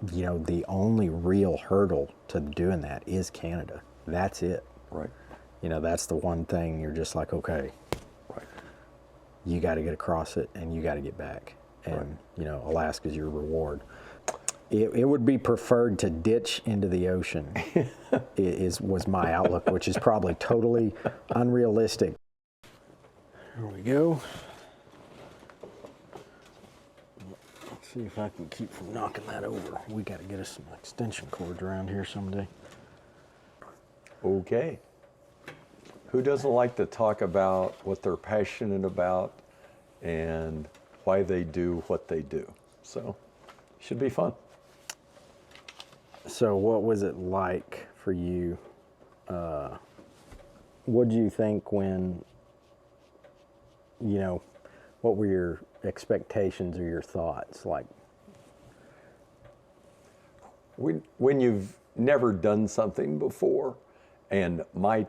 the only real hurdle to doing that is Canada. That's it. Right. That's the one thing you're just like, okay, Right. you got to get across it and you got to get back. And, Alaska's your reward. It would be preferred to ditch into the ocean, was my outlook, which is probably totally unrealistic. Here we go. Let's see if I can keep from knocking that over. We got to get us some extension cords around here someday. Okay. Who doesn't like to talk about what they're passionate about and why they do what they do? So, should be fun. So what was it like for you? What did you think when, what were your expectations or your thoughts like? When you've never done something before, and my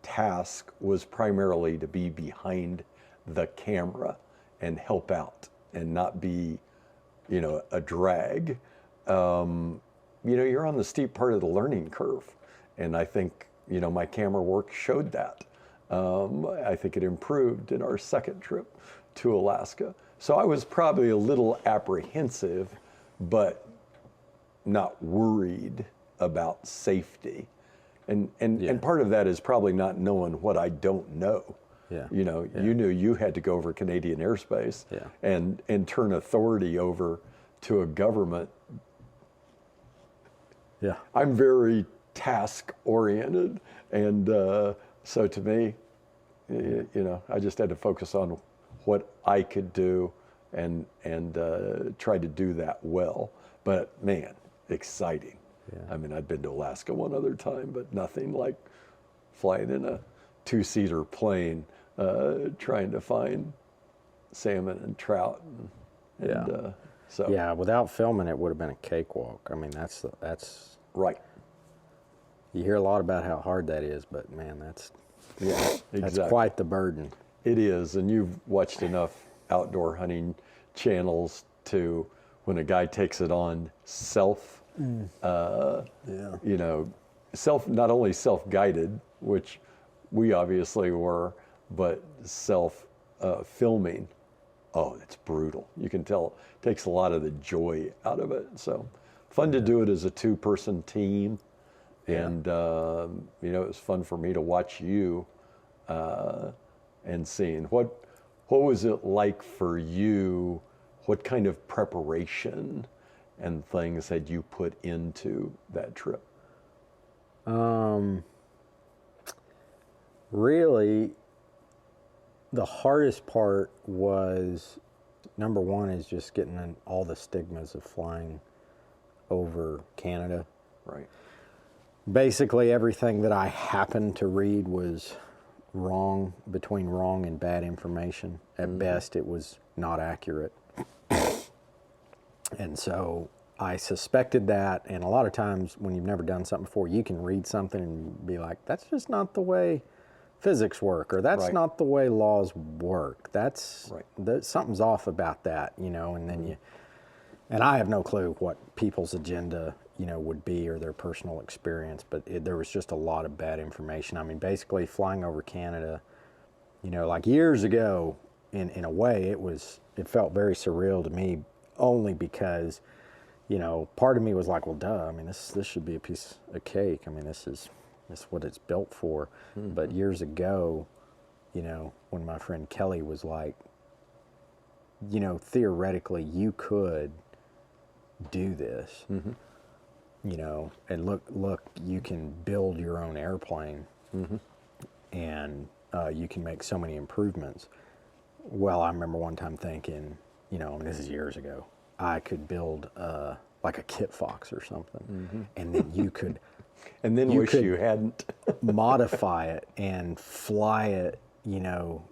task was primarily to be behind the camera and help out and not be, a drag. You're on the steep part of the learning curve. And I think, my camera work showed that. I think it improved in our second trip to Alaska. So I was probably a little apprehensive, but not worried about safety. And part of that is probably not knowing what I don't know. Yeah. You knew you had to go over Canadian airspace and turn authority over to a government. Yeah. I'm very task oriented, and so to me, I just had to focus on what I could do and try to do that well. But man, exciting. Yeah. I mean, I'd been to Alaska one other time, but nothing like flying in a two-seater plane, trying to find salmon and trout. So yeah, without filming, it would have been a cakewalk. I mean, that's right. You hear a lot about how hard that is, but man, that's Exactly. quite the burden. It is, and you've watched enough outdoor hunting channels to, when a guy takes it on self, not only self-guided, which we obviously were, but self-filming. Oh, it's brutal. You can tell it takes a lot of the joy out of it. So fun to do it as a two-person team. And, it was fun for me to watch you and seeing. What was it like for you? What kind of preparation and things had you put into that trip? Really, the hardest part was, number one, is just getting in all the stigmas of flying over Canada. Right. Basically, everything that I happened to read was wrong, between wrong and bad information. At best, it was not accurate. And so I suspected that, and a lot of times when you've never done something before, you can read something and be like, that's just not the way physics work, or that's not the way laws work. Something's off about that, and then and I have no clue what people's agenda would be, or their personal experience, but there was just a lot of bad information. I mean, basically flying over Canada, like years ago, in a way, it felt very surreal to me, only because, part of me was like, well, duh, I mean, this should be a piece of cake. I mean, this is what it's built for. But years ago, when my friend Kelly was like, theoretically, you could do this. And look, you can build your own airplane, and you can make so many improvements. Well, I remember one time thinking, this is years ago, I could build like a kit fox or something, and then you could, and then wish you hadn't modify it and fly it,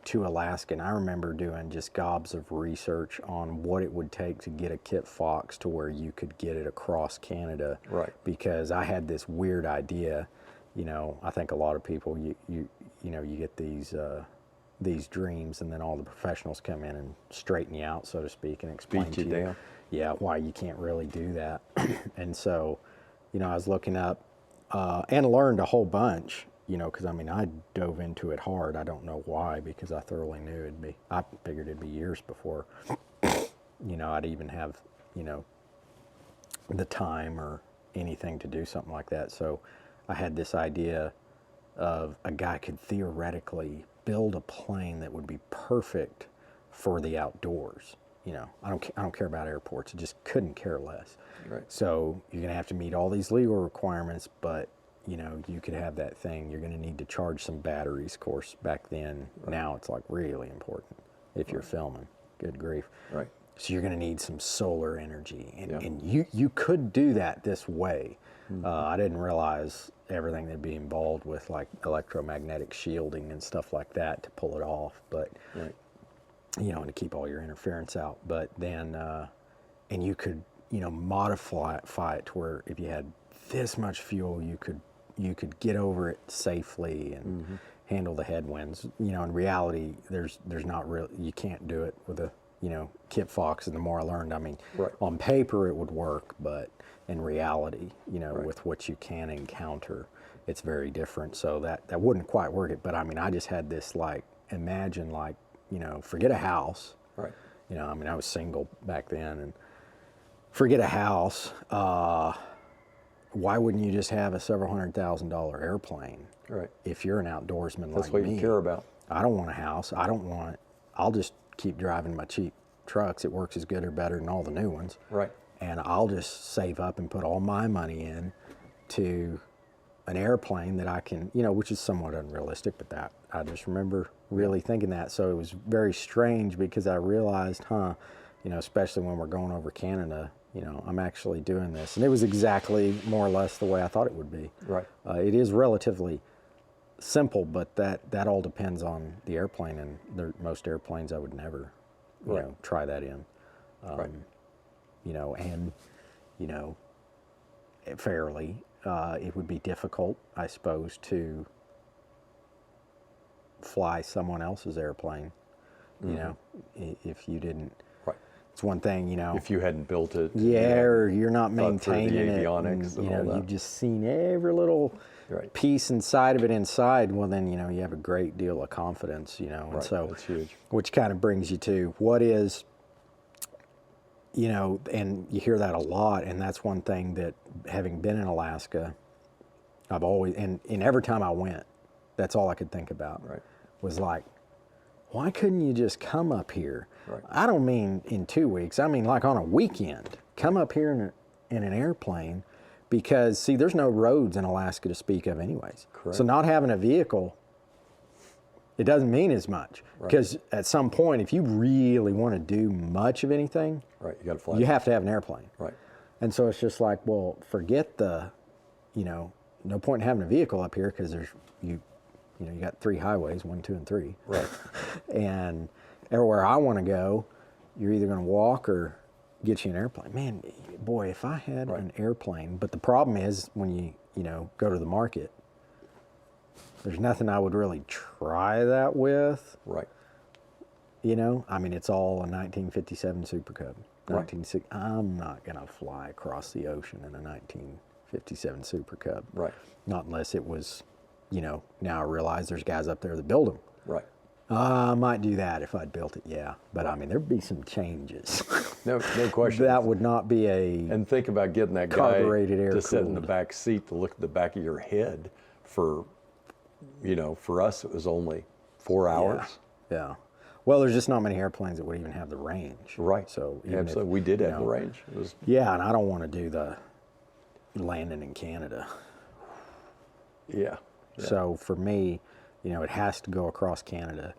to Alaska. And I remember doing just gobs of research on what it would take to get a kit fox to where you could get it across Canada. Right. Because I had this weird idea, I think a lot of people, you get these these dreams, and then all the professionals come in and straighten you out, so to speak, and explain Beat to you you, down. yeah, why you can't really do that. And so, I was looking up and learned a whole bunch, because I dove into it hard. I don't know why, because I thoroughly knew I figured it'd be years before, I'd even have, the time or anything to do something like that. So I had this idea of a guy could theoretically build a plane that would be perfect for the outdoors. I don't care about airports. I just couldn't care less. Right. So you're going to have to meet all these legal requirements, but you could have that thing. You're going to need to charge some batteries. Of course, back then, now it's like really important if you're filming. Good grief. Right. So you're going to need some solar energy, and, Yeah. and you could do that this way. I didn't realize everything that'd be involved with like electromagnetic shielding and stuff like that to pull it off, but Right. And to keep all your interference out. But then, and you could, modify it to where if you had this much fuel, you could get over it safely and handle the headwinds. In reality, there's not real. You can't do it with a Kit Fox. And the more I learned, Right. on paper it would work, but in reality, Right. with what you can encounter, it's very different. So that wouldn't quite work it. But I just had this imagine forget a house. Right. I was single back then, and forget a house. Why wouldn't you just have a several $100,000 airplane? Right. If you're an outdoorsman That's like what me. you care about. I don't want a house. I'll just keep driving my cheap trucks. It works as good or better than all the new ones. Right. And I'll just save up and put all my money in to an airplane that I can, which is somewhat unrealistic, but that I just remember really thinking that. So it was very strange because I realized, especially when we're going over Canada, I'm actually doing this. And it was exactly more or less the way I thought it would be. Right. It is relatively simple, but that all depends on the airplane, and most airplanes I would never, try that in. Right. Fairly, it would be difficult, I suppose, to fly someone else's airplane, if you didn't. Right. It's one thing, If you hadn't built it. or you're not thought through the maintaining it, avionics and all that. you've just seen every little Right. piece inside of it inside. Well, then, you have a great deal of confidence, and Right. so, That's huge. which kind of brings you to what is, and you hear that a lot, and that's one thing that, having been in Alaska, I've always, and every time I went, that's all I could think about. Right. Was like, why couldn't you just come up here? Right. I don't mean in 2 weeks. I mean like on a weekend. Come up here in an airplane, because see, there's no roads in Alaska to speak of anyways. Correct. So not having a vehicle, it doesn't mean as much. Right. Because at some point, if you really want to do much of anything, Right. You got to fly. you have to have an airplane. Right. And so it's just like, well, forget the, no point in having a vehicle up here, because you got 3 highways, 1, 2, and 3. Right. And everywhere I want to go, you're either going to walk or get you an airplane. Man, boy, if I had Right. an airplane, but the problem is when you go to the market, there's nothing I would really try that with. Right. It's all a 1957 Super Cub. Right. I'm not going to fly across the ocean in a 1957 Super Cub. Right. Not unless it was, now I realize there's guys up there that build them. Right. I might do that if I'd built it, yeah. But there'd be some changes. No question. That would not be And think about getting that guy Carbureted, to sit in the air-cooled. back seat to look at the back of your head for us, it was only 4 hours. Yeah. Well, there's just not many airplanes that would even have the range. Right. So even Absolutely. We did have the range. It was, Yeah, and I don't want to do the landing in Canada. yeah. So for me, it has to go across Canada,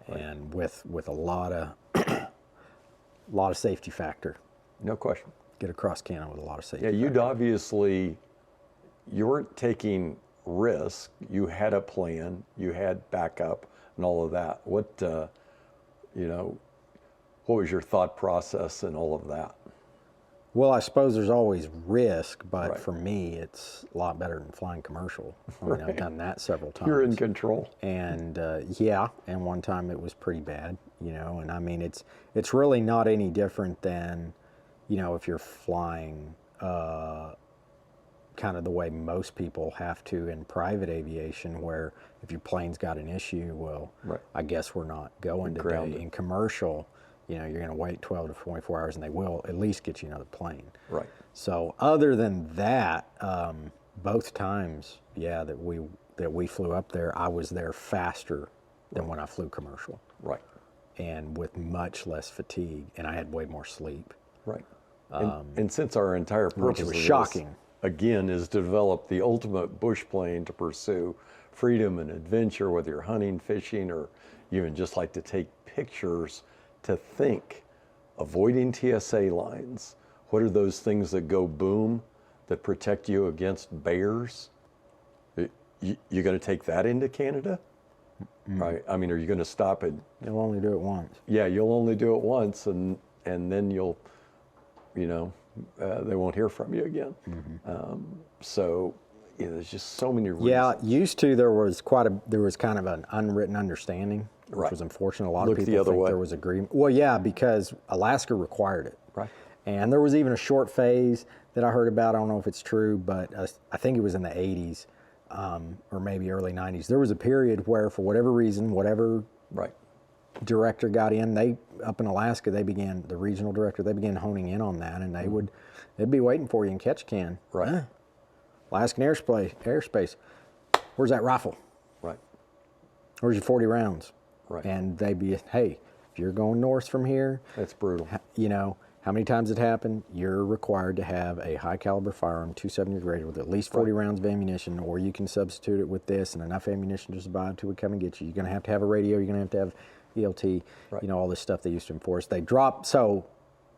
and with a lot of safety factor. No question. Get across Canada with a lot of safety. Yeah, you'd factor. obviously, you weren't taking risk. You had a plan. You had backup and all of that. What was your thought process and all of that? Well, I suppose there's always risk, but Right. for me, it's a lot better than flying commercial. I mean, I've done that several times. You're in control. And yeah, and one time it was pretty bad, and I mean, it's really not any different than, if you're flying kind of the way most people have to in private aviation, where if your plane's got an issue, well, Right. I guess we're not going today. Grounded. In commercial, you're going to wait 12 to 24 hours, and they will at least get you another plane. Right. So other than that, both times, yeah, that we flew up there, I was there faster than when I flew commercial, Right. and with much less fatigue, and I had way more sleep. Right. And since our entire purpose was of this, shocking. again, is to develop the ultimate bush plane to pursue freedom and adventure, whether you're hunting, fishing, or even just like to take pictures, to think, avoiding TSA lines. What are those things that go boom that protect you against bears? You're going to take that into Canada? Right. I mean, are you going to stop at... You'll only do it once. Yeah, you'll only do it once, and then you'll, they won't hear from you again. So, there's just so many reasons. Yeah, used to there was kind of an unwritten understanding, which Right. was unfortunate. A lot Look of the people other think way. there was agreement. Well, yeah, because Alaska required it. Right. And there was even a short phase that I heard about. I don't know if it's true, but I think it was in the 80s or maybe early 90s. There was a period where, for whatever reason, whatever Right. director got in, up in Alaska, the regional director, they began honing in on that, and they'd be waiting for you in catch can. Right. Alaskan airspace. Where's that rifle? Right. Where's your 40 rounds? Right. And they'd be, hey, if you're going north from here, That's brutal. how many times it happened? You're required to have a high caliber firearm, 270 or greater, with at least 40 rounds of ammunition, or you can substitute it with this and enough ammunition to survive till we come and get you. You're going to have a radio. You're going to have ELT. Right. All this stuff they used to enforce. They dropped. So,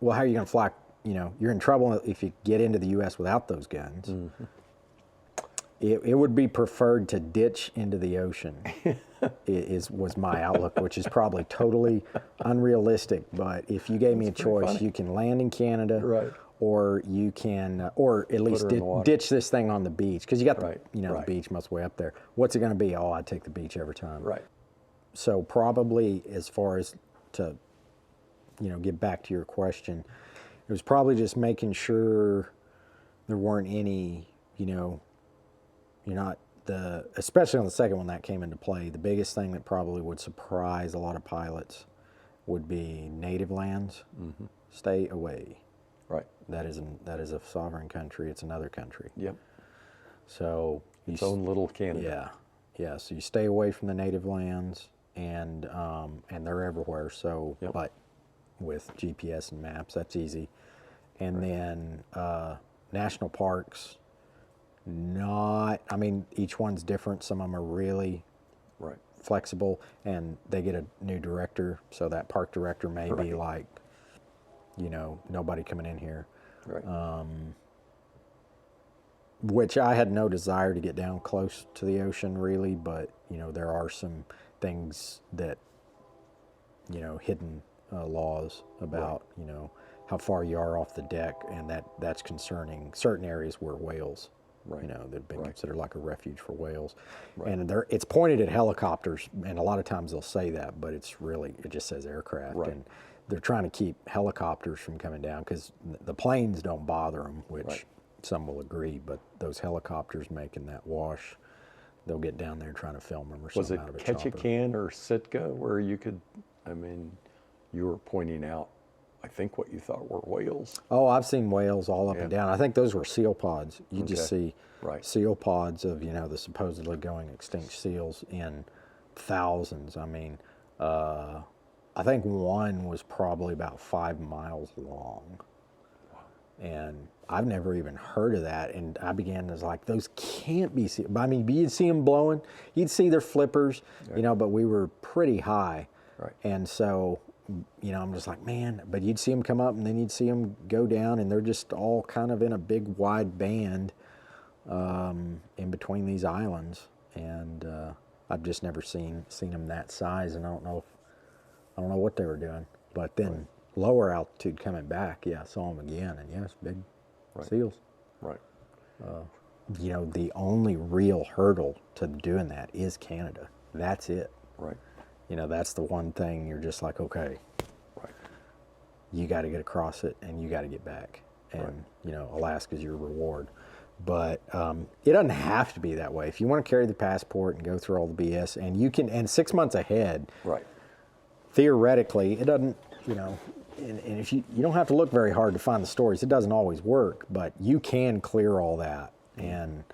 well, how are you going to fly? You're in trouble if you get into the U.S. without those guns. Mm-hmm. It would be preferred to ditch into the ocean. was my outlook, which is probably totally unrealistic. But if you gave me a choice, funny. you can land in Canada, Right. or you can, or at least her in the water. ditch this thing on the beach, because you got Right, the right. beach most way up there. What's it going to be? Oh, I'd take the beach every time. Right. So probably, as far as to, get back to your question, it was probably just making sure there weren't any, you're not especially on the second one that came into play, the biggest thing that probably would surprise a lot of pilots would be native lands. Mm-hmm. Stay away. Right. That is a sovereign country. It's another country. Yep. So Its own little Canada. yeah. So you stay away from the native lands, and they're everywhere. So, Yep. but with GPS and maps, that's easy. And then national parks. Each one's different. Some of them are really Right. flexible, and they get a new director, so that park director may be like, nobody coming in here. Right. Which I had no desire to get down close to the ocean, really, but there are some things that hidden laws about how far you are off the deck, and that's concerning certain areas where whales. Right. They've been considered like a refuge for whales. Right. And it's pointed at helicopters, and a lot of times they'll say that, but it just says aircraft. Right. And they're trying to keep helicopters from coming down, because the planes don't bother them, which Right. some will agree, but those helicopters making that wash, they'll get down there trying to film them or Was something it out of a Catch a chopper. Can or Sitka where you could, you were pointing out, I think, what you thought were whales? Oh, I've seen whales all up and Yeah. down. I think those were seal pods. You just Okay. see Right. seal pods of, the supposedly going extinct seals in thousands. I think one was probably about 5 miles long. And I've never even heard of that. And I began as like, those can't be seals. You'd see them blowing. You'd see their flippers, but we were pretty high. Right. And so, I'm just like, man, but you'd see them come up, and then you'd see them go down, and they're just all kind of in a big wide band in between these islands. And I've just never seen them that size, and I don't know what they were doing. But then lower altitude coming back, yeah, I saw them again, and yes, big seals. Right. You know, the only real hurdle to doing that is Canada. That's it. Right. You know, that's the one thing you're just like, okay, Right. you got to get across it and you got to get back. And, you know, Alaska's your reward. But it doesn't have to be that way. If you want to carry the passport and go through all the BS, and you can, and 6 months ahead, Right. theoretically, it doesn't, you know, and if you don't have to look very hard to find the stories. It doesn't always work, but you can clear all that and,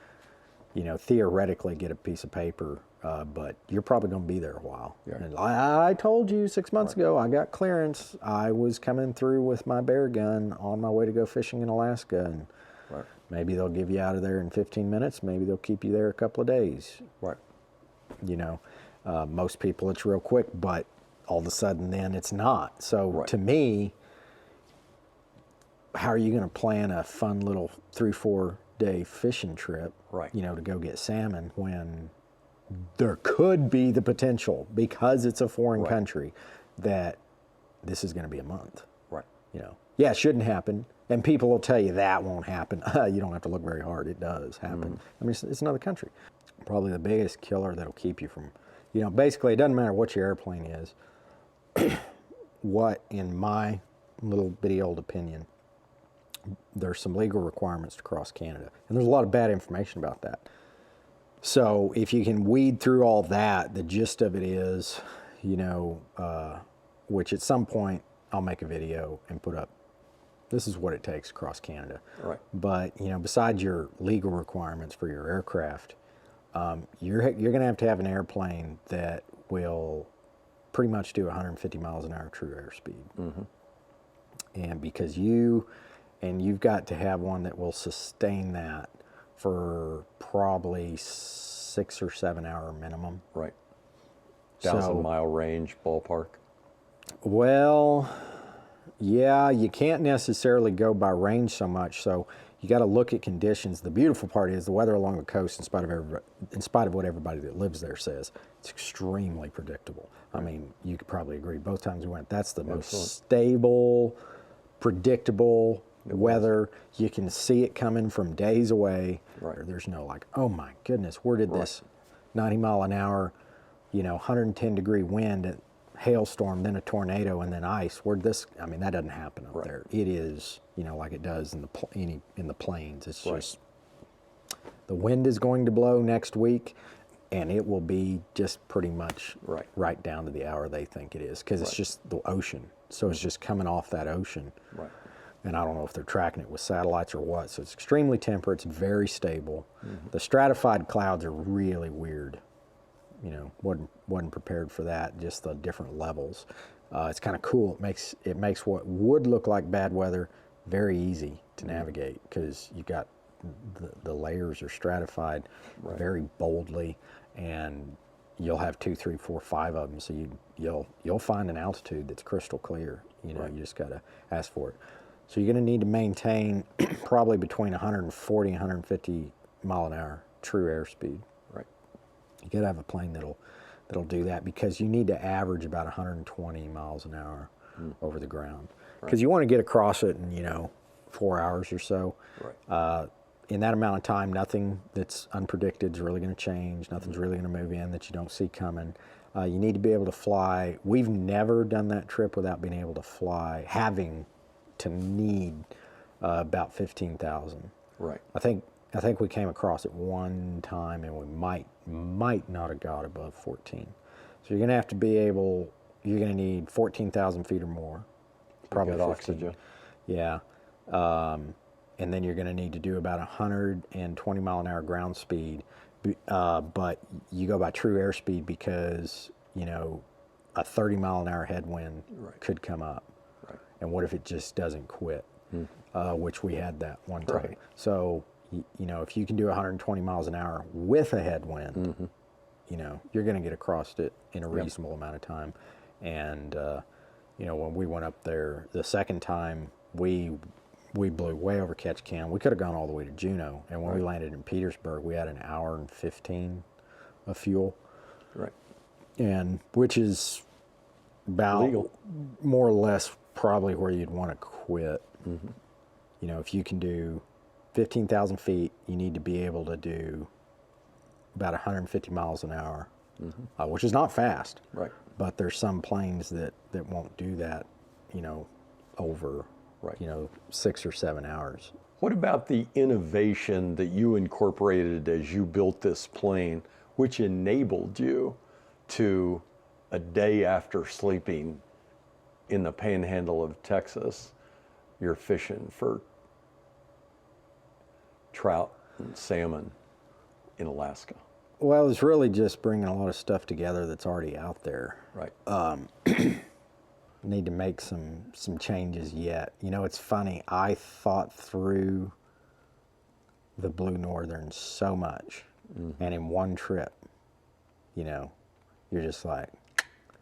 you know, theoretically get a piece of paper, but you're probably going to be there a while. Yeah. And I told you 6 months ago, I got clearance. I was coming through with my bear gun on my way to go fishing in Alaska, and Right. maybe they'll give you out of there in 15 minutes. Maybe they'll keep you there a couple of days. Right. You know, most people it's real quick, but all of a sudden then it's not. So to me, how are you going to plan a fun little 3-4 day fishing trip, you know, to go get salmon when there could be the potential, because it's a foreign country, that this is going to be a month? Right. You know, yeah, it shouldn't happen. And people will tell you that won't happen. You don't have to look very hard. It does happen. I mean, it's another country. Probably the biggest killer that'll keep you from, you know, basically it doesn't matter what your airplane is. What, in my little bitty old opinion, there's some legal requirements to cross Canada. And there's a lot of bad information about that. So if you can weed through all that, the gist of it is, you know, which at some point I'll make a video and put up, this is what it takes to cross Canada. Right. But, you know, besides your legal requirements for your aircraft, you're going to have an airplane that will pretty much do 150 miles an hour true airspeed. And because you've got to have one that will sustain that for probably 6 or 7 hour minimum. Right. 1,000-mile range ballpark. Well, yeah, you can't necessarily go by range so much. So you got to look at conditions. The beautiful part is the weather along the coast, in spite of what everybody that lives there says, it's extremely predictable. I mean, you could probably agree. Both times we went, that's the most stable, predictable weather. You can see it coming from days away. Right. There's no like, oh my goodness, where did this 90 mile an hour, you know, 110 degree wind, hailstorm, then a tornado, and then ice? Where'd this? I mean, that doesn't happen up there. It is, you know, like it does in the plains. It's just the wind is going to blow next week, and it will be just pretty much right down to the hour they think it is, because it's just the ocean. So it's just coming off that ocean. Right. And I don't know if they're tracking it with satellites or what. So it's extremely temperate. It's very stable. The stratified clouds are really weird. You know, wasn't prepared for that. Just the different levels. It's kind of cool. It makes what would look like bad weather very easy to navigate, because you got the layers are stratified very boldly, and you'll have 2, 3, 4, 5 of them. So you'll find an altitude that's crystal clear. You know, you just gotta ask for it. So you're going to need to maintain probably between 140 and 150 mile an hour true airspeed. Right. You got to have a plane that'll do that, because you need to average about 120 miles an hour over the ground, because you want to get across it in, you know, 4 hours or so. Right. In that amount of time, nothing that's unpredicted is really going to change. Nothing's really going to move in that you don't see coming. You need to be able to fly. We've never done that trip without being able to fly, having to need about 15,000. Right. I think we came across it one time, and we might not have got above 14. So you're going to have to be able. You're going to need 14,000 feet or more. Probably 15. Oxygen. Yeah. And then you're going to need to do about 120 mile an hour ground speed, but you go by true airspeed, because, you know, a 30 mile an hour headwind could come up. And what if it just doesn't quit? Which we had that one time. Right. So, you know, if you can do 120 miles an hour with a headwind, you know, you're going to get across it in a reasonable amount of time. And, you know, when we went up there the second time, we blew way over Ketchikan. We could have gone all the way to Juneau. And when we landed in Petersburg, we had an hour and 15 of fuel. Right. And which is about legal, more or less probably where you'd want to quit. You know, if you can do 15,000 feet, you need to be able to do about 150 miles an hour, which is not fast. Right. But there's some planes that won't do that, you know, over, Right. you know, 6 or 7 hours. What about the innovation that you incorporated as you built this plane, which enabled you to, a day after sleeping in the panhandle of Texas, you're fishing for trout and salmon in Alaska? Well, it's really just bringing a lot of stuff together that's already out there. Right. Need to make some changes yet. You know, it's funny. I thought through the Blue Northern so much, and in one trip, you know, you're just like,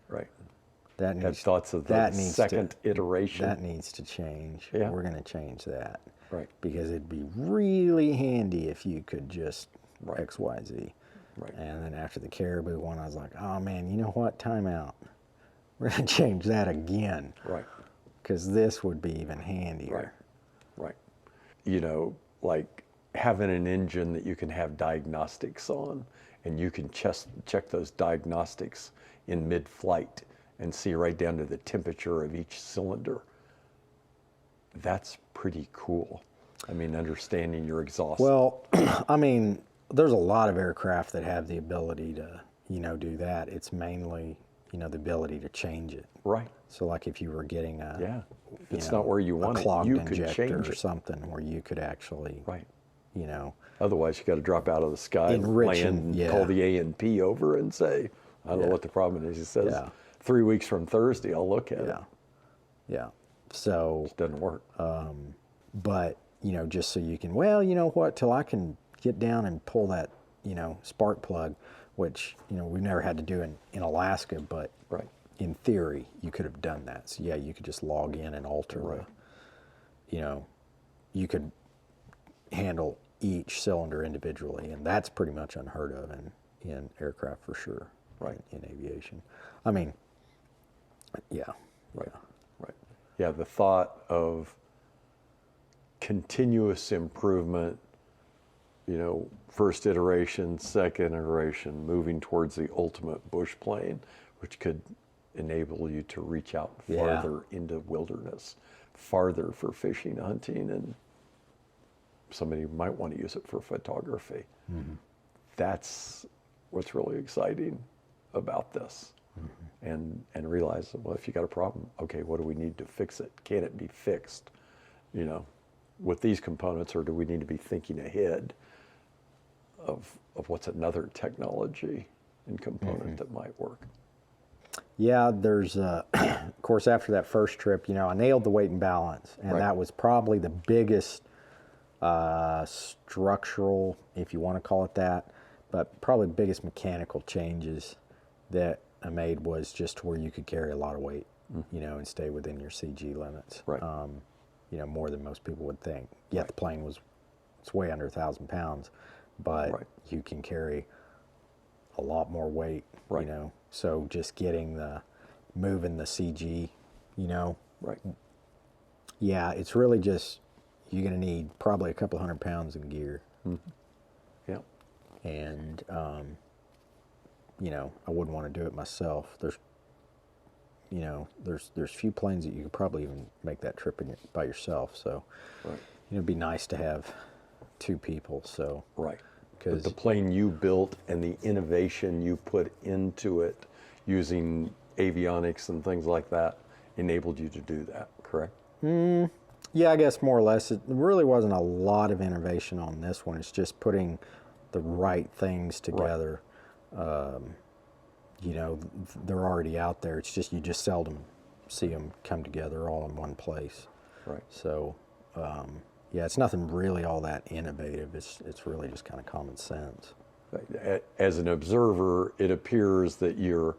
Right. that Had needs thoughts of the that needs second to, iteration. That needs to change. Yeah. We're going to change that. Right. Because it'd be really handy if you could just Right. X, Y, Z. Right. And then after the caribou one, I was like, oh man, you know what? Time out. We're going to change that again. Right. Because this would be even handier. Right. You know, like having an engine that you can have diagnostics on, and you can check those diagnostics in mid-flight and see right down to the temperature of each cylinder. That's pretty cool. I mean, understanding your exhaust. Well, I mean, there's a lot of aircraft that have the ability to, you know, do that. It's mainly, you know, the ability to change it. Right. So like if you were getting a, Yeah. If it's you know, not where you want a it, clogged you could injector change or it. something where you could actually, Right. you know, Otherwise, you got to drop out of the sky, Enrich land, and- and call the A&P over and say, I don't know Yeah. what the problem is. He says, Yeah. 3 weeks from Thursday, I'll look at it. yeah, yeah. So, It doesn't work. but, you know, just so you can, well, you know what, till I can get down and pull that, you know, spark plug, which, you know, we've never had to do in Alaska, but Right. in theory, you could have done that. So yeah, you could just log in and alter Right. you know, you could handle each cylinder individually, and that's pretty much unheard of in aircraft for sure. Right. In aviation. I mean, yeah. Right. Right. Yeah, the thought of continuous improvement, you know, first iteration, second iteration, moving towards the ultimate bush plane, which could enable you to reach out Yeah. farther into wilderness, farther for fishing, hunting, and somebody might want to use it for photography. That's what's really exciting about this. And realize, well, if you got a problem, okay, what do we need to fix it? Can it be fixed, you know, with these components, or do we need to be thinking ahead of what's another technology and component that might work? Yeah, there's, of course, after that first trip, you know, I nailed the weight and balance, and Right. that was probably the biggest structural, if you want to call it that, but probably the biggest mechanical changes that I made was just where you could carry a lot of weight, you know, and stay within your CG limits. Right. You know, more than most people would think. Yet the plane it's way under 1,000 pounds, but Right. you can carry a lot more weight, Right. you know. So just moving the CG, you know, Right. yeah, it's really just, you're going to need probably a couple 100 pounds in gear. Yeah. And, you know, I wouldn't want to do it myself. There's few planes that you could probably even make that trip by yourself. So, Right. you know, it'd be nice to have two people. So, Right. But because the plane you built and the innovation you put into it using avionics and things like that enabled you to do that, correct? yeah, I guess more or less, it really wasn't a lot of innovation on this one. It's just putting the right things together. You know, they're already out there. It's just, you just seldom see them come together all in one place. Right. So, yeah, it's nothing really all that innovative. It's really just kind of common sense. As an observer, it appears that you're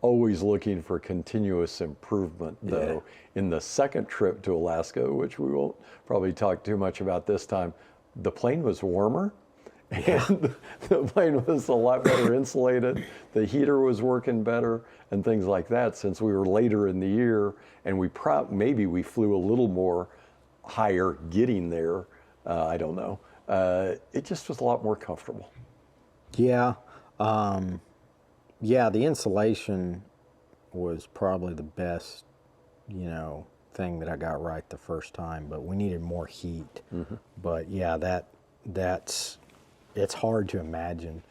always looking for continuous improvement, though. In the second trip to Alaska, which we won't probably talk too much about this time, the plane was warmer And the plane was a lot better insulated. The heater was working better and things like that since we were later in the year. And maybe we flew a little more higher getting there. I don't know. It just was a lot more comfortable. Yeah. Yeah, the insulation was probably the best, thing that I got right the first time, but we needed more heat. But yeah, it's hard to imagine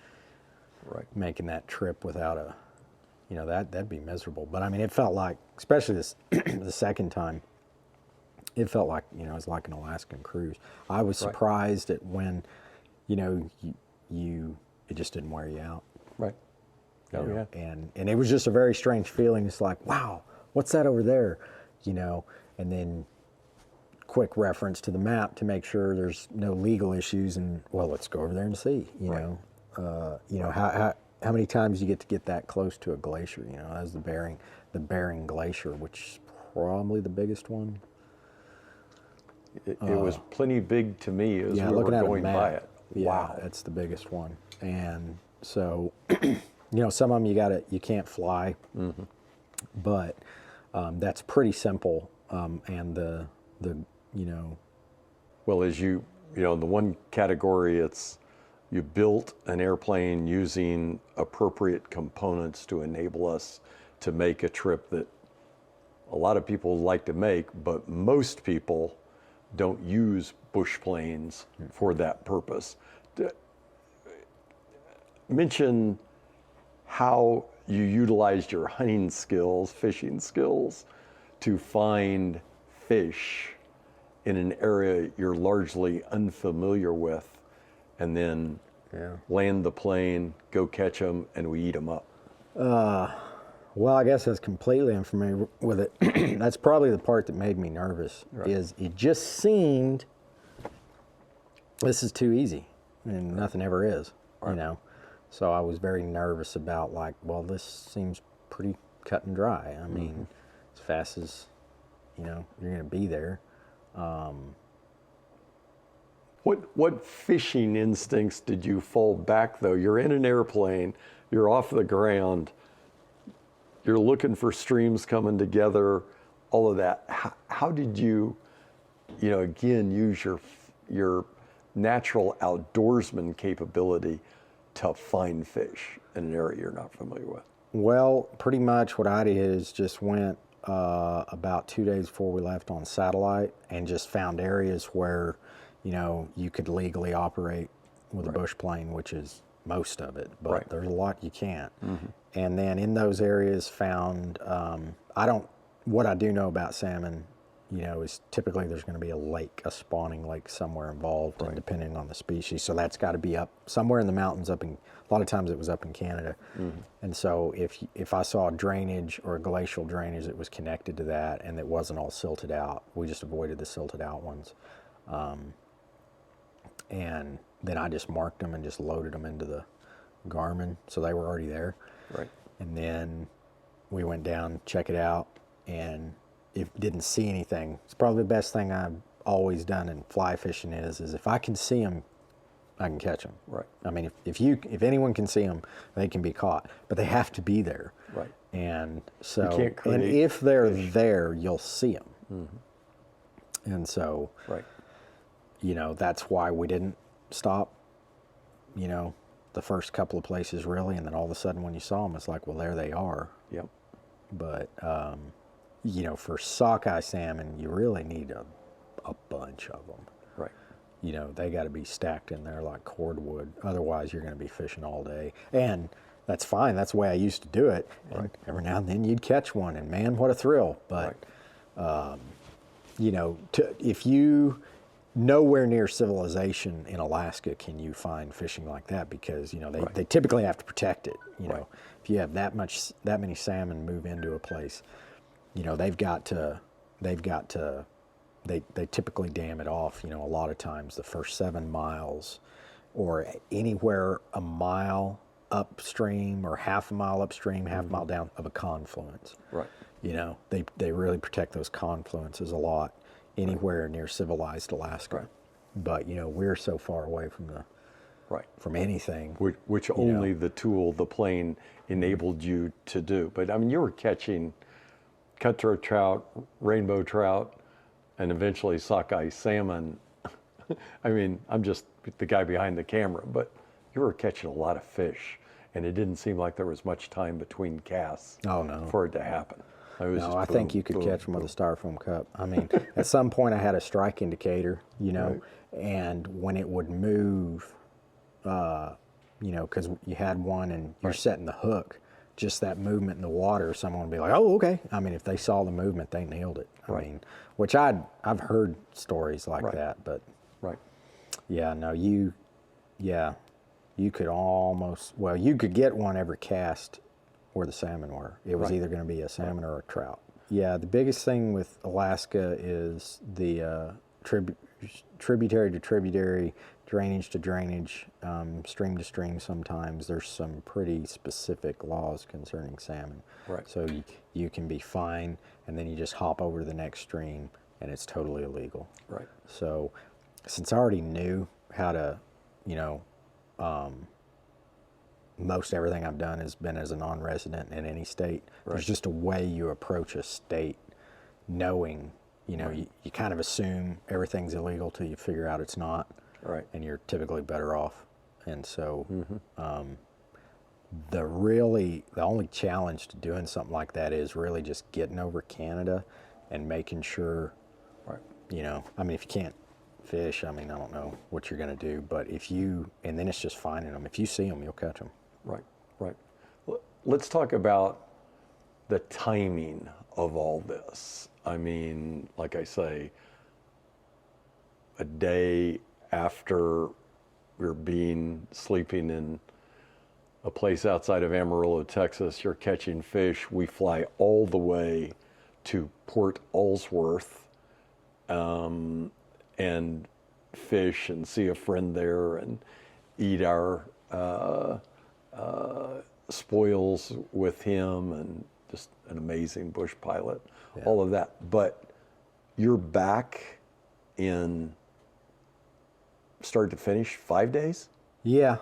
making that trip without that'd be miserable. But I mean, it felt like, especially this the second time, it felt like, it was like an Alaskan cruise. I was surprised at when, it just didn't wear you out. Right. Oh, yeah. And it was just a very strange feeling. It's like, wow, what's that over there? And then quick reference to the map to make sure there's no legal issues, and well, let's go over there and see, how many times you get to get that close to a glacier, as the Bering Glacier, which is probably the biggest one. It was plenty big to me as we were looking at going by it. Yeah, Wow. that's the biggest one. And so, some of them you can't fly, but that's pretty simple. And Well, as in the one category, it's you built an airplane using appropriate components to enable us to make a trip that a lot of people like to make, but most people don't use bush planes for that purpose. Mention how you utilized your hunting skills, fishing skills, to find fish in an area you're largely unfamiliar with, and then land the plane, go catch them, and we eat them up. Well, I guess I was completely unfamiliar with it. That's probably the part that made me nervous, is it just seemed, this is too easy, and nothing ever is, So I was very nervous about, like, well, this seems pretty cut and dry. I mean, as fast as, you're going to be there. What fishing instincts did you fall back, though? You're in an airplane, you're off the ground, you're looking for streams coming together, all of that. How did you, again, use your natural outdoorsman capability to find fish in an area you're not familiar with? Well, pretty much what I did is just went about 2 days before we left on satellite and just found areas where, you could legally operate with a bush plane, which is most of it, but there's a lot you can't. And then in those areas found, what I do know about salmon, is typically there's going to be a spawning lake somewhere involved, and depending on the species. So that's got to be up somewhere in the mountains a lot of times it was up in Canada. And so if I saw drainage or a glacial drainage that was connected to that and that wasn't all silted out, we just avoided the silted out ones. And then I just marked them and just loaded them into the Garmin, so they were already there. Right. And then we went down, check it out, and if didn't see anything. It's probably the best thing I've always done in fly fishing is if I can see them, I can catch them. Right. I mean, if anyone can see them, they can be caught, but they have to be there. Right. And so, You can't create and if they're fish. there, you'll see them. And so, Right. That's why we didn't stop, the first couple of places really, and then all of a sudden when you saw them, it's like, well, there they are. Yep. But, for sockeye salmon, you really need a bunch of them. Right. They got to be stacked in there like cordwood. Otherwise, you're going to be fishing all day. And that's fine. That's the way I used to do it. And every now and then you'd catch one, and man, what a thrill. But, if you, nowhere near civilization in Alaska can you find fishing like that, because, they typically have to protect it. If you have that many salmon move into a place, they typically dam it off, a lot of times the first 7 miles or anywhere a mile upstream or half a mile upstream, half a mile down of a confluence. Right. They really protect those confluences a lot anywhere near civilized Alaska. But, we're so far away from Right. from anything. Which only the tool, the plane, enabled you to do. But I mean, you were catching cutthroat trout, rainbow trout, and eventually sockeye salmon. I mean, I'm just the guy behind the camera, but you were catching a lot of fish, and it didn't seem like there was much time between casts Oh, no. for it to happen. It was No, just I think boom, you could boom, catch them with boom. a styrofoam cup. I mean, at some point I had a strike indicator, you know, and when it would move, you know, because you had one and you're setting the hook, just that movement in the water, someone would be like, oh, okay. I mean, if they saw the movement, they nailed it. I mean, which I've heard stories like that, but Right. yeah, no, you could almost, well, you could get one every cast where the salmon were. It was either going to be a salmon or a trout. Yeah, the biggest thing with Alaska is the tributary to tributary, drainage to drainage, stream to stream sometimes. There's some pretty specific laws concerning salmon. Right. So you can be fined, and then you just hop over to the next stream, and it's totally illegal. Right. So since I already knew how to, you know, most everything I've done has been as a non-resident in any state. There's just a way you approach a state knowing, you know, you kind of assume everything's illegal till you figure out it's not. Right. And you're typically better off. And so the only challenge to doing something like that is really just getting over Canada and making sure, you know, I mean, if you can't fish, I mean, I don't know what you're going to do, but and then it's just finding them. If you see them, you'll catch them. Right. Right. Let's talk about the timing of all this. I mean, like I say, a day after we're sleeping in a place outside of Amarillo, Texas, you're catching fish. We fly all the way to Port Ellsworth and fish and see a friend there and eat our spoils with him, and just an amazing bush pilot, all of that. But you're back in start to finish 5 days? Yeah.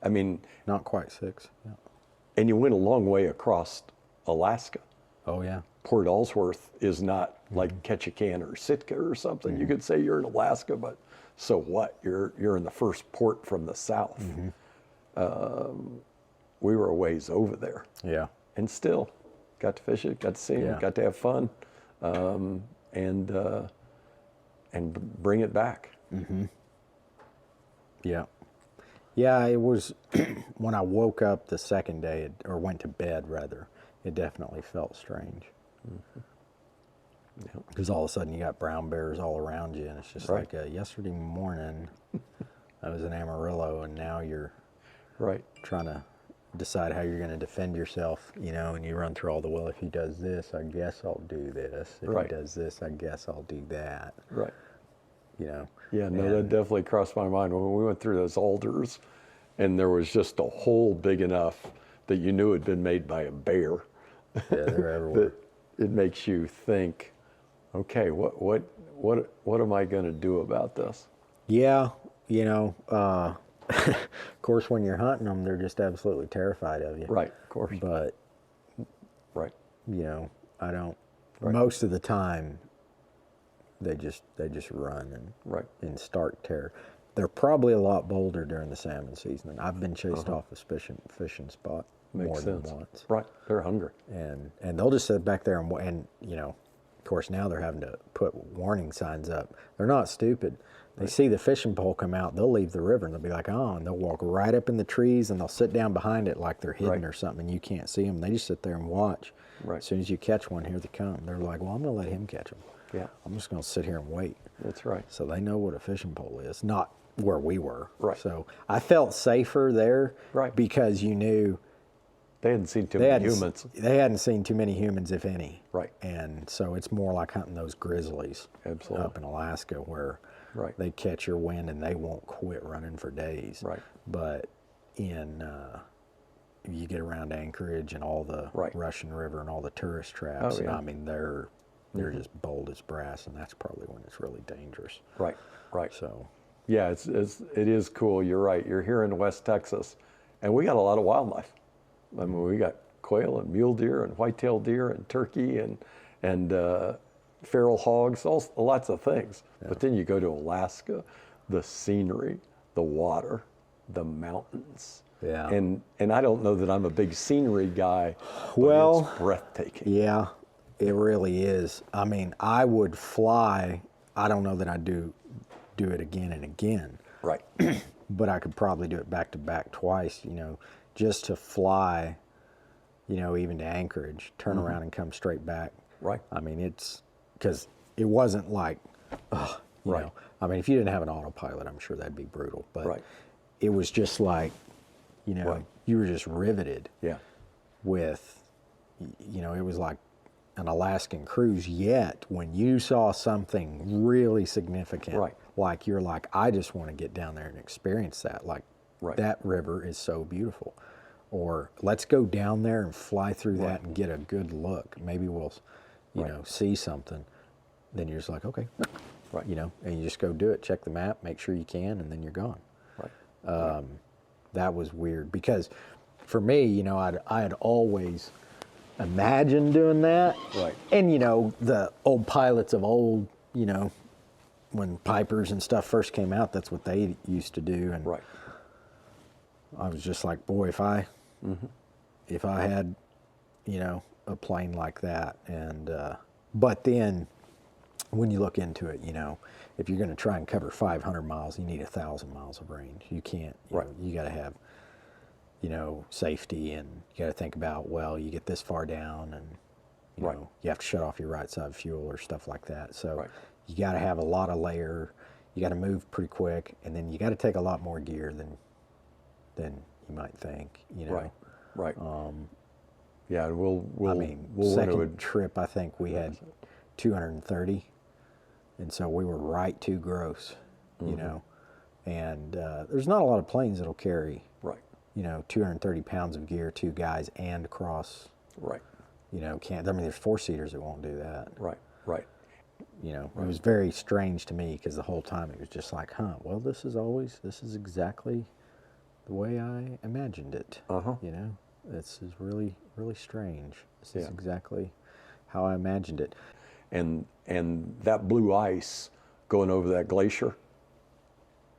I mean, Not quite 6. Yeah. and you went a long way across Alaska. Oh, yeah. Port Ellsworth is not like Ketchikan or Sitka or something. You could say you're in Alaska, but so what? You're in the first port from the south. We were a ways over there, Yeah. and still got to fish it, got to see it, got to have fun, and bring it back. Yeah. Yeah, it was when I woke up the second day, or went to bed rather, it definitely felt strange. Because all of a sudden you got brown bears all around you, and it's just like yesterday morning I was in Amarillo, and now you're trying to decide how you're going to defend yourself, you know, and you run through all the, well, if he does this, I guess I'll do this. If he does this, I guess I'll do that. Right. You know. Yeah, no, that definitely crossed my mind when we went through those alders, and there was just a hole big enough that you knew had been made by a bear. Yeah, they're everywhere. It makes you think, okay, what am I going to do about this? Yeah, you know, of course, when you're hunting them, they're just absolutely terrified of you. Right, of course. But, Right. you know, I don't, most of the time, they just run and in stark terror. They're probably a lot bolder during the salmon season. I've been chased off a fishing spot more than once. Right, they're hungry. And they'll just sit back there and you know, of course now they're having to put warning signs up. They're not stupid. They see the fishing pole come out, they'll leave the river and they'll be like, oh, and they'll walk right up in the trees and they'll sit down behind it like they're hidden or something, and you can't see them. They just sit there and watch. Right. As soon as you catch one, here they come. They're like, well, I'm going to let him catch them. Yeah. I'm just going to sit here and wait. That's right. So they know what a fishing pole is, not where we were. Right. So I felt safer there because you knew they hadn't seen too many humans. They hadn't seen too many humans, if any. Right. And so it's more like hunting those grizzlies up in Alaska, where they catch your wind and they won't quit running for days. Right. But you get around Anchorage and all the Russian River and all the tourist traps, and I mean they're just bold as brass, and that's probably when it's really dangerous. Right. Right. So Yeah, it is cool. You're right. You're here in West Texas, and we got a lot of wildlife. I mean, we got quail and mule deer and white-tailed deer and turkey and feral hogs, lots of things. Yeah. But then you go to Alaska, the scenery, the water, the mountains. Yeah. And I don't know that I'm a big scenery guy, but well, it's breathtaking. Yeah, it really is. I mean, I would fly. I don't know that I'd do it again and again. Right. But I could probably do it back to back twice, just to fly, even to Anchorage, turn around and come straight back. Right. I mean, it's because it wasn't like, you know. I mean, if you didn't have an autopilot, I'm sure that'd be brutal. But it was just like, you were just riveted. Yeah. With, it was like an Alaskan cruise. Yet when you saw something really significant, like you're like, I just want to get down there and experience that. Like that river is so beautiful. Or let's go down there and fly through that and get a good look. Maybe we'll, see something. Then you're just like, okay, and you just go do it. Check the map, make sure you can, and then you're gone. Right. That was weird because for me, I had always imagined doing that. Right. And, the old pilots of old, when Pipers and stuff first came out, that's what they used to do. And I was just like, boy, if I had, a plane like that. And, but then when you look into it, if you're going to try and cover 500 miles, you need 1,000 miles of range. You can't, you got to have, safety, and you got to think about, well, you get this far down and, you have to shut off your right side fuel or stuff like that. So you got to have a lot of layer, you got to move pretty quick, and then you got to take a lot more gear than you might think, Right. Yeah, we'll second trip, I think we had 230, and so we were right too gross, and there's not a lot of planes that'll carry 230 pounds of gear, 2 guys, and cross. There's 4-seaters that won't do that. Right. It was very strange to me because the whole time it was just like, well, this is exactly the way I imagined it. This is really, really strange. This is exactly how I imagined it. And that blue ice going over that glacier,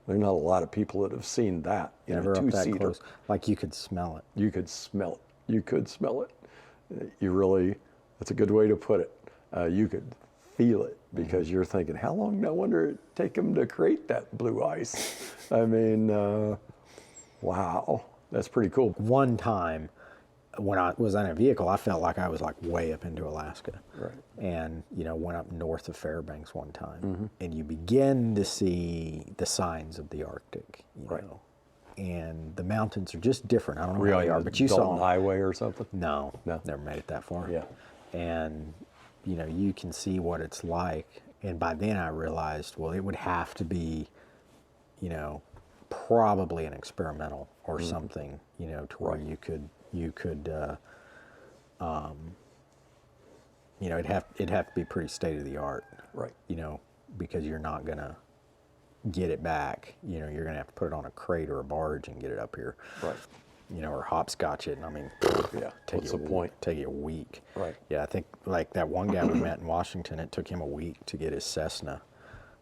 there's not a lot of people that have seen that in Never a up that 2-seater. close. Like you could smell it. You could smell it. You really, that's a good way to put it. You could feel it because you're thinking, how long, no wonder it take them to create that blue ice. I mean, wow, that's pretty cool. One time when I was in a vehicle, I felt like I was like way up into Alaska. And, went up north of Fairbanks one time. And you begin to see the signs of the Arctic, you know. And the mountains are just different. I don't know how they are, but you saw them. Highway or something? No, never made it that far. Yeah. And, you can see what it's like. And by then I realized, well, it would have to be, probably an experimental or something, to where you could it'd have to be pretty state of the art, because you're not gonna get it back. You're gonna have to put it on a crate or a barge and get it up here, or hopscotch it. And I mean, what's the point? Take you a week. Yeah, I think like that one guy we met in Washington, it took him a week to get his Cessna,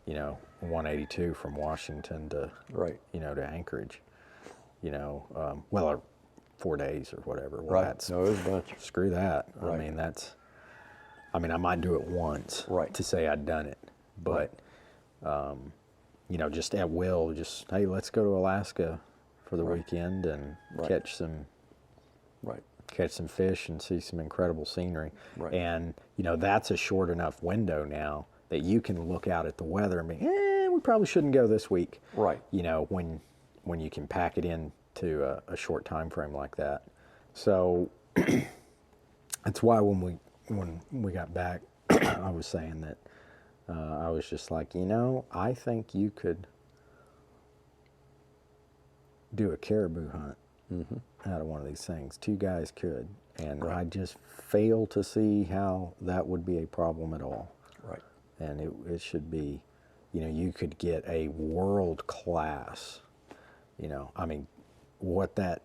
182 from Washington to to Anchorage, or 4 days or whatever. Well, No, it was a bunch. Screw that. I mean, I might do it once to say I'd done it, but just at will, hey, let's go to Alaska for the weekend and catch some fish and see some incredible scenery. And that's a short enough window now that you can look out at the weather and be, we probably shouldn't go this week. When you can pack it into a short time frame like that. So that's why when we got back, I was saying that I was just like, I think you could do a caribou hunt out of one of these things. 2 guys could, and I just fail to see how that would be a problem at all. And it should be you know, you could get a world class, you know, I mean, what that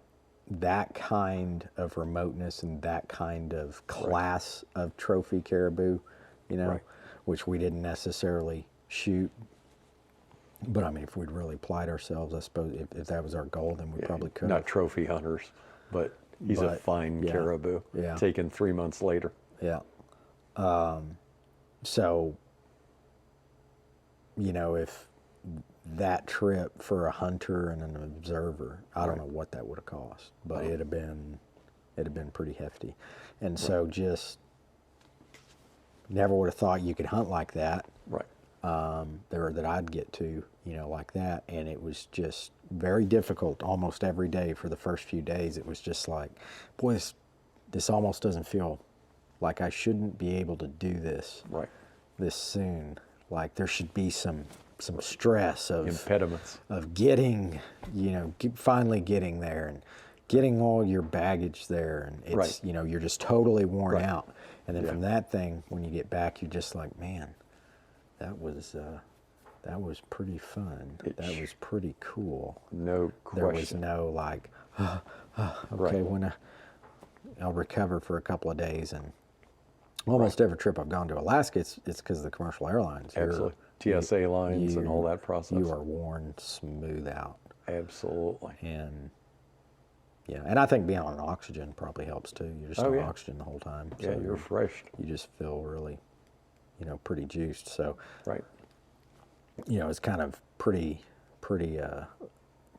kind of remoteness and that kind of class of trophy caribou, you know, which we didn't necessarily shoot. But I mean, if we'd really applied ourselves, I suppose if that was our goal, then we probably could. Not trophy hunters, but he's a fine caribou, taken 3 months later. Yeah. So, you know, if that trip for a hunter and an observer, I don't know what that would have cost, but it'd have been pretty hefty. And so just never would have thought you could hunt like that. Right. There that I'd get to, you know, like that. And it was just very difficult almost every day for the first few days. It was just like, boy, this almost doesn't feel like I shouldn't be able to do this this soon. Like there should be some stress of impediments of getting, you know, finally getting there and getting all your baggage there, and it's you know, you're just totally worn out. And then from that thing, when you get back, you're just like, man, that was pretty fun. That was pretty cool. No question. There was no like, okay, when I'll recover for a couple of days. And almost every trip I've gone to Alaska, it's because of the commercial airlines. Absolutely. TSA lines and all that process. You are worn smooth out. Absolutely. And yeah, and I think being on oxygen probably helps too. You're just on oxygen the whole time. Yeah, so you're refreshed. You just feel really, you know, pretty juiced. So, you know, it's kind of pretty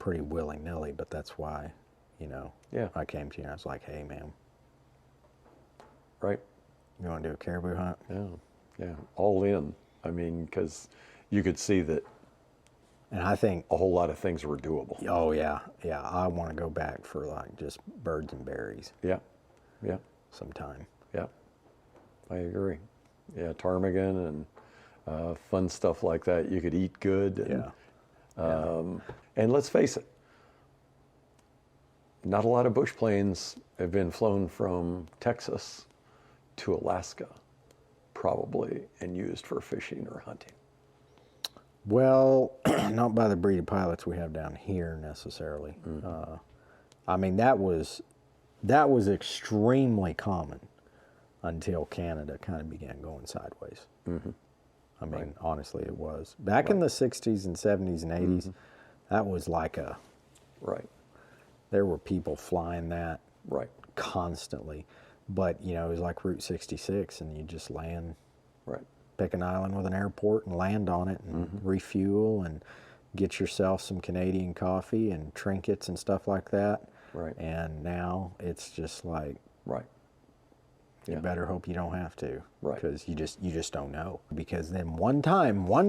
willy-nilly, but that's why, you know, I came to you and I was like, hey, man. You want to do a caribou hunt? Yeah, all in. I mean, because you could see that. And I think a whole lot of things were doable. Oh yeah. I want to go back for like just birds and berries. Yeah. Sometime. Yeah, I agree. Yeah, ptarmigan and fun stuff like that. You could eat good. And, and let's face it, not a lot of bush planes have been flown from Texas to Alaska, probably, and used for fishing or hunting. Well, not by the breed of pilots we have down here necessarily. I mean, that was extremely common until Canada kind of began going sideways. I mean, honestly, it was. Back in the 60s and 70s and 80s, that was like a... There were people flying that constantly. But, you know, it was like Route 66, and you just land, pick an island with an airport and land on it and refuel and get yourself some Canadian coffee and trinkets and stuff like that. And now it's just like, you better hope you don't have to, because you just don't know. Because then one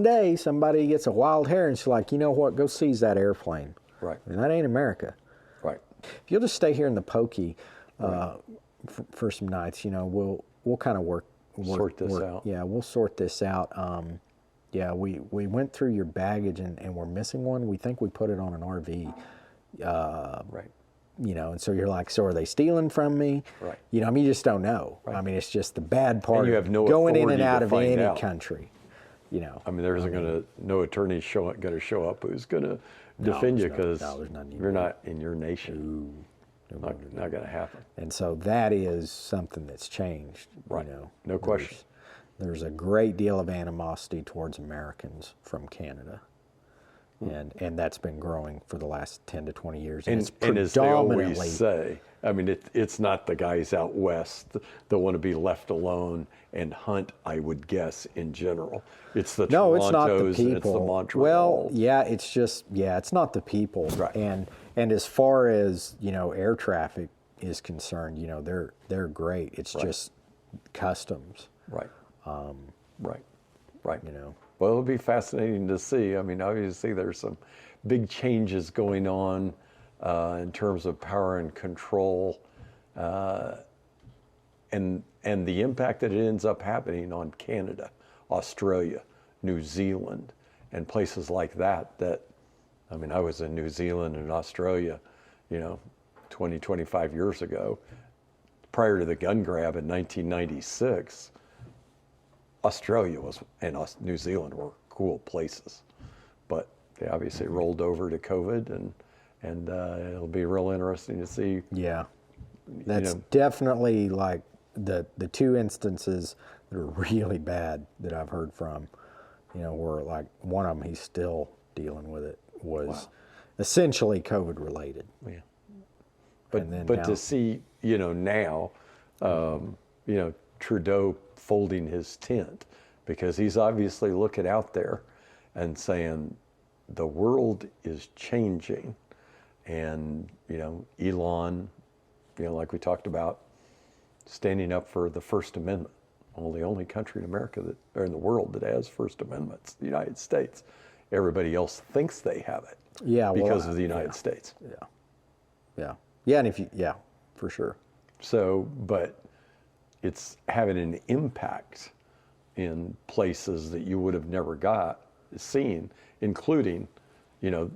day, somebody gets a wild hair and it's like, you know what, go seize that airplane. And that ain't America. If you'll just stay here in the Pokey, for some nights, you know, we'll kind of sort this out. Yeah, we'll sort this out. Yeah, we went through your baggage and we're missing one. We think we put it on an RV. You know, and so you're like, so are they stealing from me? You know, I mean, you just don't know. I mean, it's just the bad part and you of have no going in and out of any country. You know, I mean, there's no attorney going to show up who's going to defend you because you're not in your nation. Not going to happen. And so that is something that's changed. You know, no question. There's a great deal of animosity towards Americans from Canada. And that's been growing for the last 10 to 20 years. And, it's and as they always say, I mean, it's not the guys out west that want to be left alone and hunt, I would guess, in general. It's the Torontos, it's not the people. It's the Montreal. Well, yeah, it's just, it's not the people. And as far as, you know, air traffic is concerned, you know, they're great. It's just customs. You know. Well, it'll be fascinating to see. I mean, obviously there's some big changes going on in terms of power and control, and the impact that it ends up happening on Canada, Australia, New Zealand, and places like that. I mean, I was in New Zealand and Australia, you know, 20, 25 years ago. Prior to the gun grab in 1996, Australia and New Zealand were cool places. But they obviously rolled over to COVID, and it'll be real interesting to see. Yeah, that's definitely like the two instances that are really bad that I've heard from. Where like one of them, he's still dealing with it, was essentially COVID related. Yeah. But now, to see, now, Trudeau folding his tent, because he's obviously looking out there and saying the world is changing, and Elon, like we talked about, standing up for the First Amendment. Well, the only country in America or in the world that has First Amendments, the United States. Everybody else thinks they have it. Yeah, because of the United States. Yeah, and for sure. So, but it's having an impact in places that you would have never seen, including, the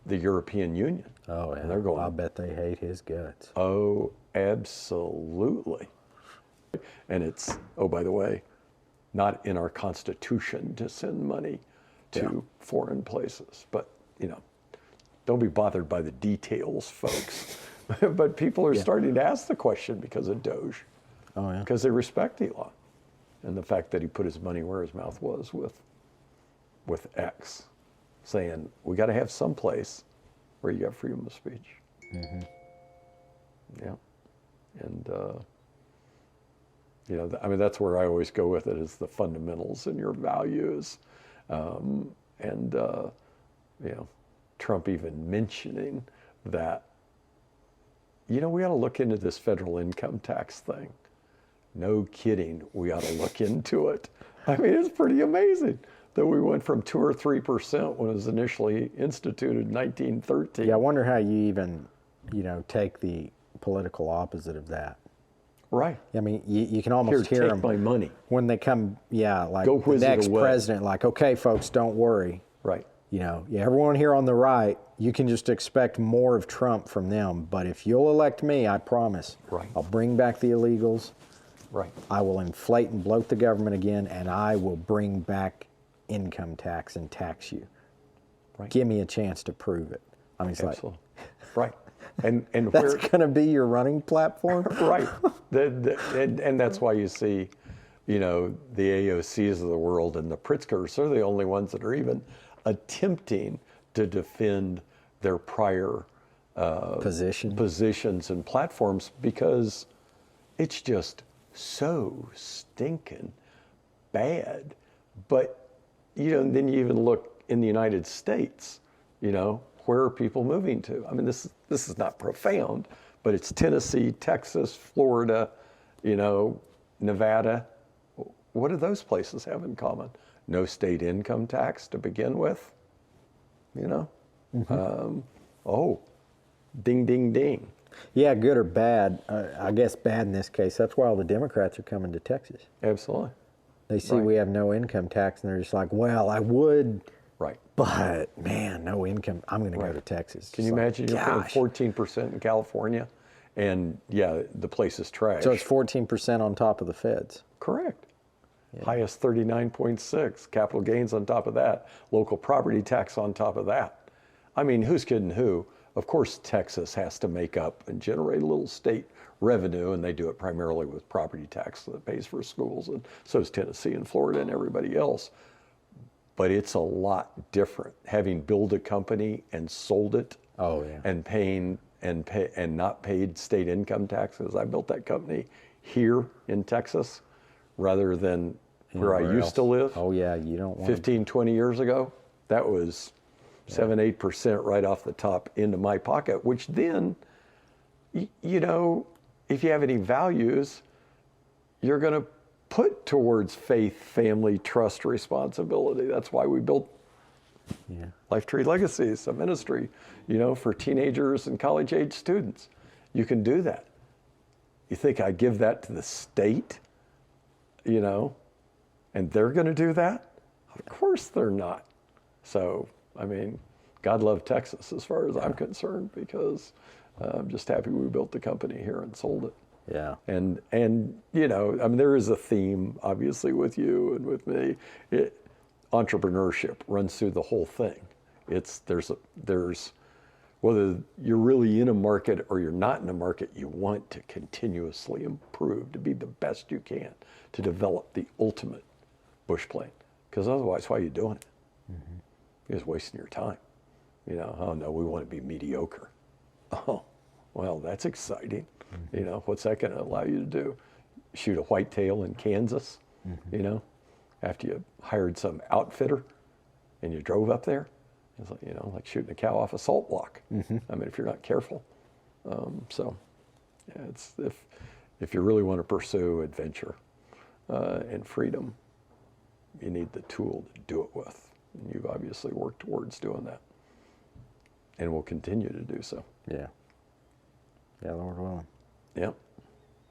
European Union. Oh, yeah. And they're going, I bet they hate his guts. oh, absolutely. And it's, oh, by the way, not in our Constitution to send money to foreign places. But, don't be bothered by the details, folks. But people are starting to ask the question because of Doge. Oh, yeah. Because they respect Elon. And the fact that he put his money where his mouth was with X, saying, we got to have some place where you have freedom of speech. Mm-hmm. Yeah. And, that's where I always go with it, is the fundamentals and your values. Trump even mentioning that, we ought to look into this federal income tax thing. No kidding, we ought to look into it. I mean, it's pretty amazing that we went from 2 or 3% when it was initially instituted in 1913. Yeah, I wonder how you even, take the political opposite of that. Right. I mean, you can almost hear them. Take my money. When they come, like Go the next president, like, okay, folks, don't worry. Right. Everyone here on the right, you can just expect more of Trump from them. But if you'll elect me, I promise, I'll bring back the illegals. Right. I will inflate and bloat the government again, and I will bring back income tax and tax you. Right. Give me a chance to prove it. I mean, it's absolutely. Right. And that's going to be your running platform? Right. And that's why you see, the AOCs of the world and the Pritzkers are the only ones that are even attempting to defend their prior positions and platforms, because it's just so stinking bad. But, then you even look in the United States, where are people moving to? I mean, this is not profound, but it's Tennessee, Texas, Florida, Nevada. What do those places have in common? No state income tax to begin with, ding, ding, ding. Yeah, good or bad. I guess bad in this case. That's why all the Democrats are coming to Texas. Absolutely. They see we have no income tax, and they're just like, well, I would, but man, no income. I'm going to go to Texas. Can you imagine you're paying 14% in California, and the place is trash. So it's 14% on top of the feds. Correct. Yeah. Highest 39.6, capital gains on top of that, local property tax on top of that. I mean, who's kidding who? Of course, Texas has to make up and generate a little state revenue, and they do it primarily with property tax that pays for schools, and so is Tennessee and Florida and everybody else. But it's a lot different having built a company and sold it, and paying and not paid state income taxes. I built that company here in Texas, rather than where I used to live. Oh yeah, you don't want 15, 20 years ago. That was 7-8% right off the top into my pocket, which then, if you have any values, you're going to put towards faith, family, trust, responsibility. That's why we built Life Tree Legacies, a ministry, for teenagers and college-age students. You can do that. You think I give that to the state, and they're going to do that? Of course they're not. So, I mean, God love Texas as far as I'm concerned, because I'm just happy we built the company here and sold it. Yeah. And I mean, there is a theme, obviously, with you and with me. entrepreneurship runs through the whole thing. There's whether you're really in a market or you're not in a market, you want to continuously improve, to be the best you can, to develop the ultimate bush plane. Because otherwise, why are you doing it? Mm-hmm. You're just wasting your time. You know, oh no, we want to be mediocre. Oh, well, that's exciting. Mm-hmm. You know, what's that going to allow you to do? Shoot a whitetail in Kansas, mm-hmm. you know, after you hired some outfitter and you drove up there? It's like, you know, like shooting a cow off a salt block. Mm-hmm. I mean, if you're not careful. So, yeah, it's if you really want to pursue adventure and freedom, you need the tool to do it with. And you've obviously worked towards doing that, and will continue to do so. Yeah. Yeah, Lord willing. Yeah.